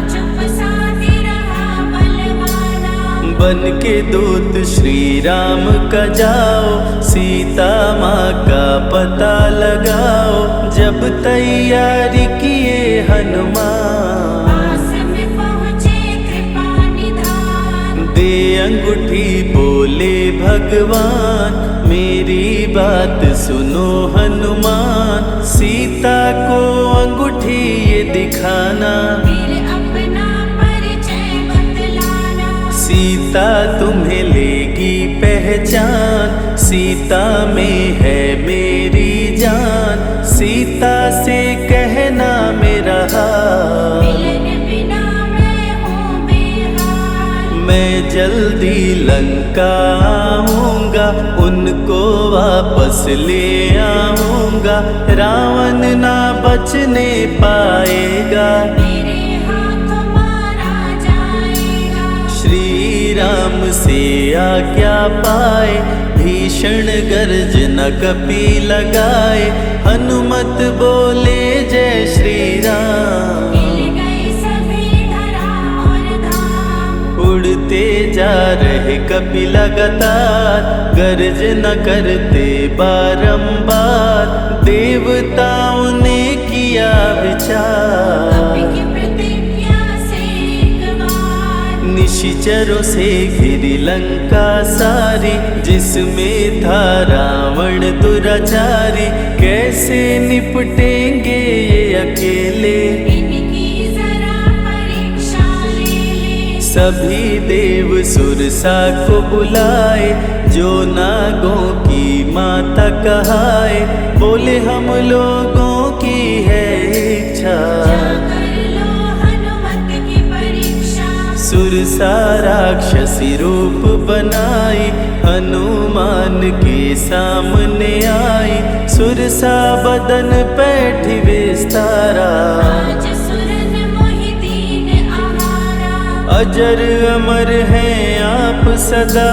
चुप साधे रहा बलवाना।
बन के दूत श्री राम का जाओ, सीता माँ का पता लगाओ, जब तैयारी किए हनुमान,
पास में पहुँचे कृपा निधान।
दे अंगूठी बोले भगवान, मेरी बात सुनो हनुमान, सीता को अंगूठी ये दिखाना,
फिर अपना परिचय बतलाना।
सीता तुम्हें लेगी पहचान, सीता में है मेरी जान, सीता से कहना मेरा हाल,
मिलन बिना मैं हूँ बेहाल।
मैं जल्दी लंका आऊंगा, उनको वापस ले आऊंगा, रावण ना बचने पाएगा,
मेरे हाथों मारा जाएगा।
श्री राम से आज्ञा पाए, भीषण गर्जना कपि लगाए, हनुमत बोले जय श्री राम।
हिल गए सभी धरा और धाम,
उड़ते जा रहे कपि लगातार, गर्जना करते बारंबार, देवताओं ने किया विचार,
कपि की प्रतिज्ञा से एक बार।
निशिचरों से घिरी लंका सारी, जिसमें था रावण दुराचारी, कैसे निपटेंगे ये अकेले,
इनकी जरा परीक्षा ले ले।
सभी देव सुरसा को बुलाए, जो नागों की माता कहाए, बोले हम लोगों की है इच्छा,
जाकर लो हनुमत की परीक्षा।
सुरसा राक्षसी रूप बनाई, हनुमान के सामने आई, सुरसा बदन पैठ विस्तारा,
आज सुरन मोहि दीन आहारा।
अजर अमर हैं आप सदा,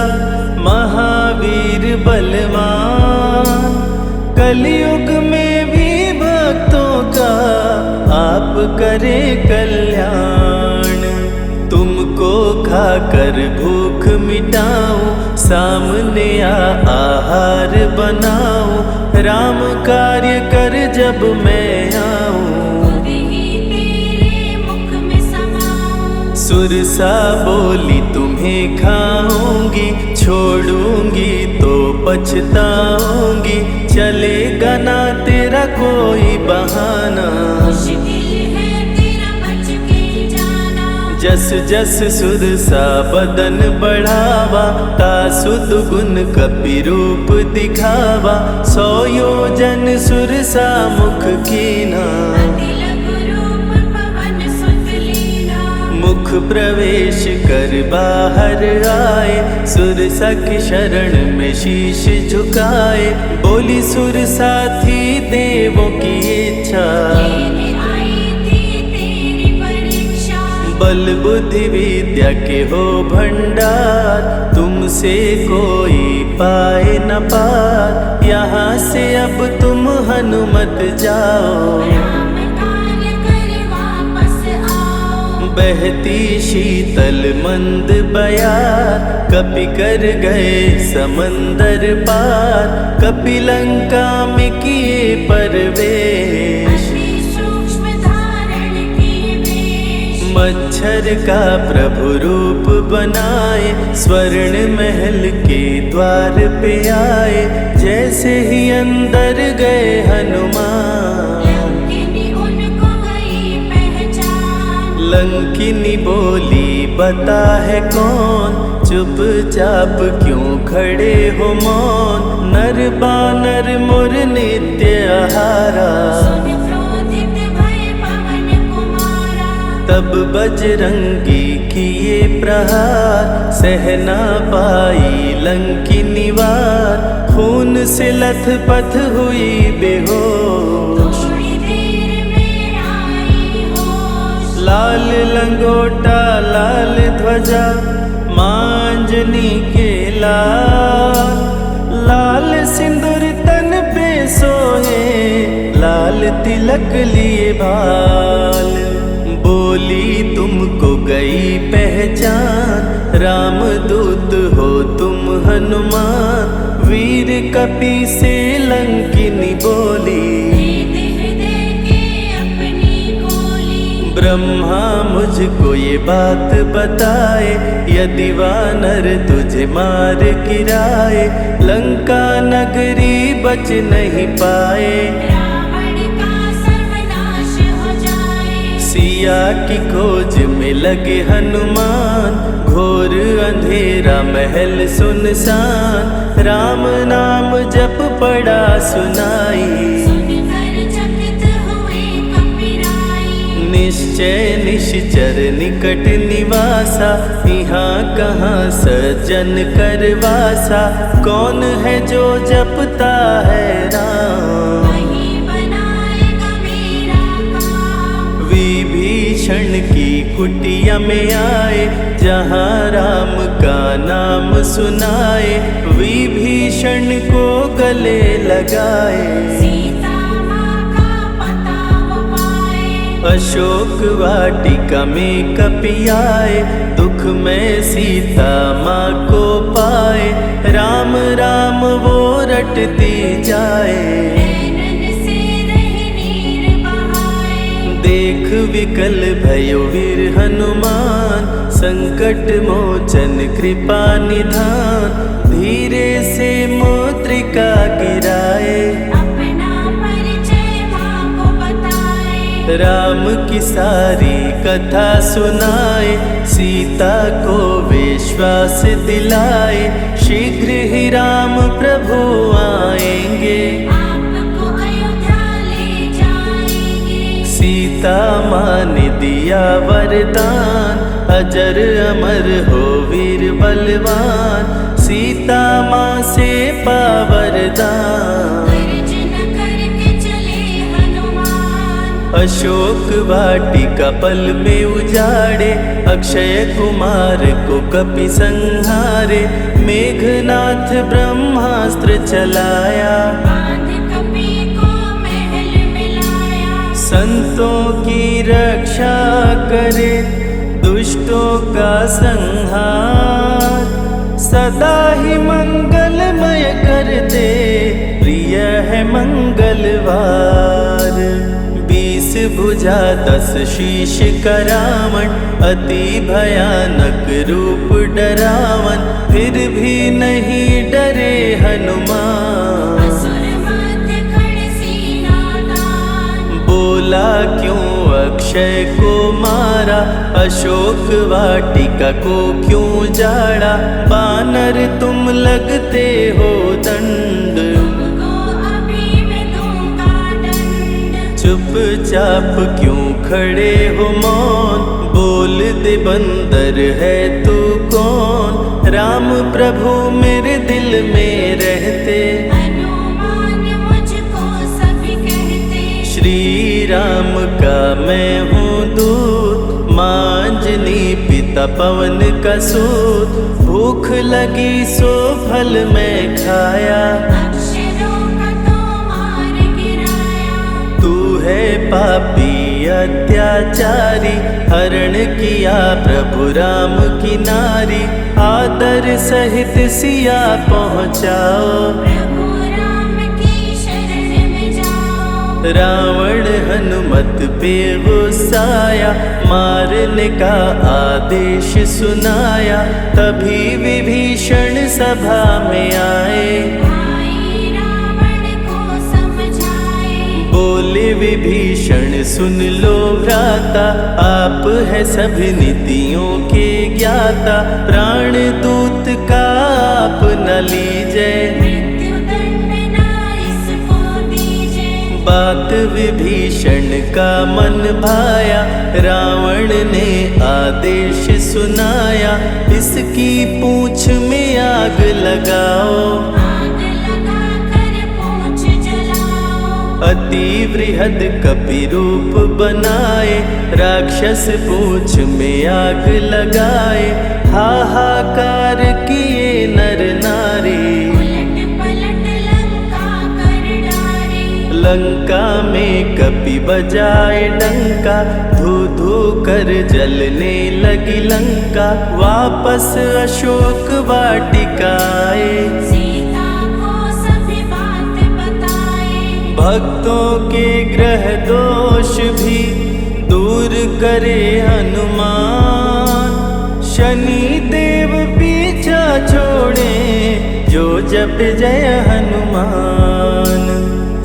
महावीर बलवान, कलयुग में भी भक्तों का आप करें कल्याण, तुमको खाकर भूख मिटाऊं, सामने आहार बनाऊं, राम कार्य कर जब मैं आऊं,
खुद ही तेरे मुख में समाऊं।
सुरसा बोली तुम्हें खाऊंगी, छोड़ूंगी तो पछताऊंगी, चलेगा ना तेरा कोई बहाना,
मुश्किल है तेरा बच के जाना।
जस जस सुरसा बदन बढ़ावा, तासुद गुण कपि रूप दिखावा, 100 योजन सुरसा मुख कीना,
अति लघु रूप पवन सुत लीना।
मुख प्रवेश कर बाहर आए, सुरसा की शरण में शीश झुकाए, बोली सुरसा थी देवों की इच्छा,
लेने आई थी तेरी परीक्षा।
बल बुद्धि विद्या के हो भंडार, तुमसे कोई पाए न पार, यहाँ से अब तुम हनुमत जाओ,
राम कार्य कर वापस आओ।
बहती शीतल मंद बयार, कपि कर गए समंदर पार, कपि लंका में किए प्रवेश।
अति सूक्ष्म धारण किए वेश,
मच्छर का प्रभु रूप बनाए, स्वर्ण महल के द्वार पे आए, जैसे ही अंदर गए हनुमान।
लंकिनी उनको गई पहचान,
लंकिनी बोली बता है कौन, चुपचाप क्यों खड़े हो मौन, नर बानर मोर नित्य आहारा।
सुन क्रोधित भय पवन कुमारा,
तब बजरंगी किए प्रहार, सहना पाई लंकिनी वार, खून से लथपथ हुई बेहोश।
थोड़ी देर में आई होश,
लाल लंगोटा लाल ध्वजा, मांजनी के लाल, लाल सिंदूर तन पे सोहे, लाल तिलक लिए भाल। बोली तुमको गई पहचान, रामदूत हो तुम हनुमान, वीर कपि से लंकिनी बोली।
भेद हृदय के अपनी गोली,
ब्रह्मा मुझको ये बात बताए, यदि वानर तुझे मार गिराए, लंका नगरी बच नहीं पाए।
रावण का सर्वनाश हो जाए,
सिया की खोज में लगे हनुमान, घोर अंधेरा महल सुनसान, राम नाम जप पड़ा सुनाई।
सुनकर चकित हुए कपिराई,
निश्चय निश्चर निकट निवासा, यहाँ कहाँ सज्जन करवासा, कौन है जो जपता है राम।
वही बनाएगा मेरा काम।
विभीषण की कुटिया में आए, जहाँ राम का नाम सुनाए, विभीषण को गले लगाए।
सीता माँ का पता वो पाए,
अशोक वाटिका में कपि आए, दुख में सीता माँ को पाए, राम राम वो रटती जाए।
नैनन से रहे नीर बहाए,
देख विकल भयो वीर हनुमान, संकट मोचन कृपा निधान, धीरे से मोत्रिका गिराए।
अपना परिचय माँ को बताए,
राम की सारी कथा सुनाए, सीता को विश्वास दिलाए, शीघ्र ही राम प्रभु आएंगे।
आपको अयोध्या ले जाएंगे।
सीता माँ ने दिया वरदान, अजर अमर हो वीर बलवान, सीता माँ से पा वरदान।
गर्जन करके चले हनुमान,
अशोक वाटिका पल में उजाड़े, अक्षय कुमार को कपि संहारे, मेघनाथ ब्रह्मास्त्र चलाया,
बांध कपि को महल में लाया।
संतों की रक्षा करे, दुष्टों का संहार, सदा ही मंगलमय करते, प्रिय है मंगलवार। 20 भुजा 10 शीश का रावण, अति भयानक रूप डरावन, फिर भी नहीं डरे हनुमान।
असुर मध्य खड़े सीना तान,
बोला क्यों अक्षय को मारा, अशोक वाटिका को क्यों जाड़ा, बानर तुम लगते हो दंड।
तुमको अभी मैं दूंगा दंड।
चुपचाप क्यों खड़े हो मौन, बोल दे बंदर है तू कौन, राम प्रभु मेरे दिल में रहते,
हनुमान मुझको सभी कहते।
श्री राम का मैं हूँ दूत, मांजनी पिता पवन का सूत, भूख लगी सो फल मैं खाया,
अक्षरों का तो मार गिराया।
तू है पापी अत्याचारी, हरण किया प्रभु राम की नारी, आदर सहित सिया पहुँचाओ,
प्रभु राम की शरण में जाओ।
रावण हनुमत पे गुस्साया, मारने का आदेश सुनाया, तभी विभीषण सभा में आए,
भाई रावण को समझाए।
बोले विभीषण सुन लो भ्राता, आप है सभी नीतियों के ज्ञाता, प्राण दूत का आप न लीजिए,
मृत्यु दंड ना इसको दीजिए।
बात विभीषण का मन भाया, रावण ने आदेश सुनाया, इसकी पूंछ में आग लगाओ,
आग लगा कर पूंछ जलाओ।
अति वृहद कपि रूप बनाए, राक्षस पूंछ में आग लगाए, हाहाकार किए नर नारी,
उलट पलट लंका कर डारे।
लंका में कपि बजाए डंका, धू धू कर जलने लगी लंका, वापस अशोक वाटिकाए,
सीता को सभी बात बताए।
भक्तों के ग्रह दोष भी दूर करे हनुमान, शनि देव पीछा छोड़े जो जप जय हनुमान।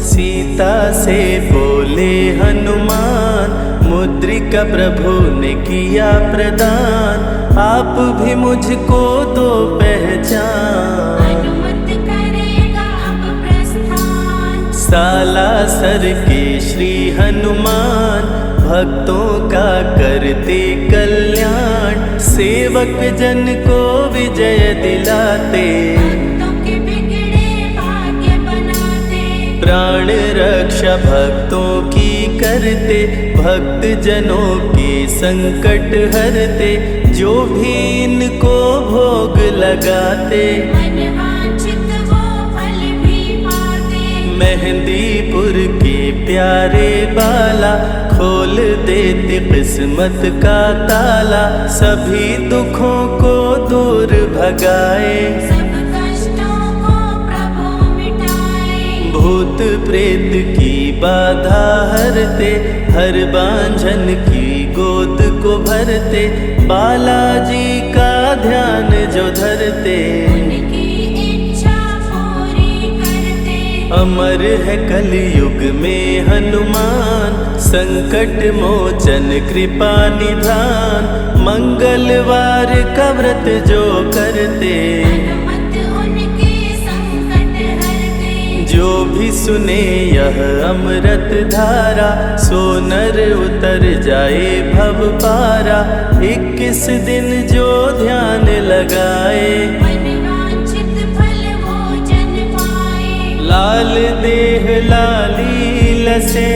सीता से बोले हनुमान, मुद्रिका प्रभु ने किया प्रदान, आप भी मुझको दो पहचान।
अनुमत करेगा अब प्रस्थान।
सालासर के श्री हनुमान, भक्तों का करते कल्याण, सेवक जन को विजय दिलाते,
भक्तों के बिगड़े भाग्य बनाते।
प्राण रक्षा भक्तों की करते, भक्त जनों के संकट हरते, जो भी इनको भोग लगाते,
मनवांछित वो फल भी पाते।
मेहंदीपुर के प्यारे बाला, खोल देते किस्मत का ताला, सभी दुखों को दूर भगाए,
सब कष्टों को प्रभु मिटाए।
भूत प्रेत की बाधा हरते, हर बांझन की गोद को भरते, बालाजी का ध्यान जो धरते,
उनकी इच्छा पूरी करते।
अमर है कलयुग में हनुमान, संकट मोचन कृपा निधान, मंगलवार का व्रत जो करते,
हनुमत उनके संकट हरते।
जो भी सुने यह अमृत धारा, सो नर उतर जाए भव पारा, 21 दिन जो ध्यान लगाए,
मनवांछित फल वो जन पाए।
लाल देह लाली लसे,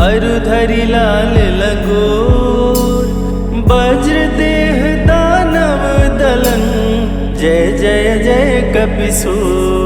अरुधरि लाल लगोर, वज्र देह दानव दलन, जय जय जय कपिसूर।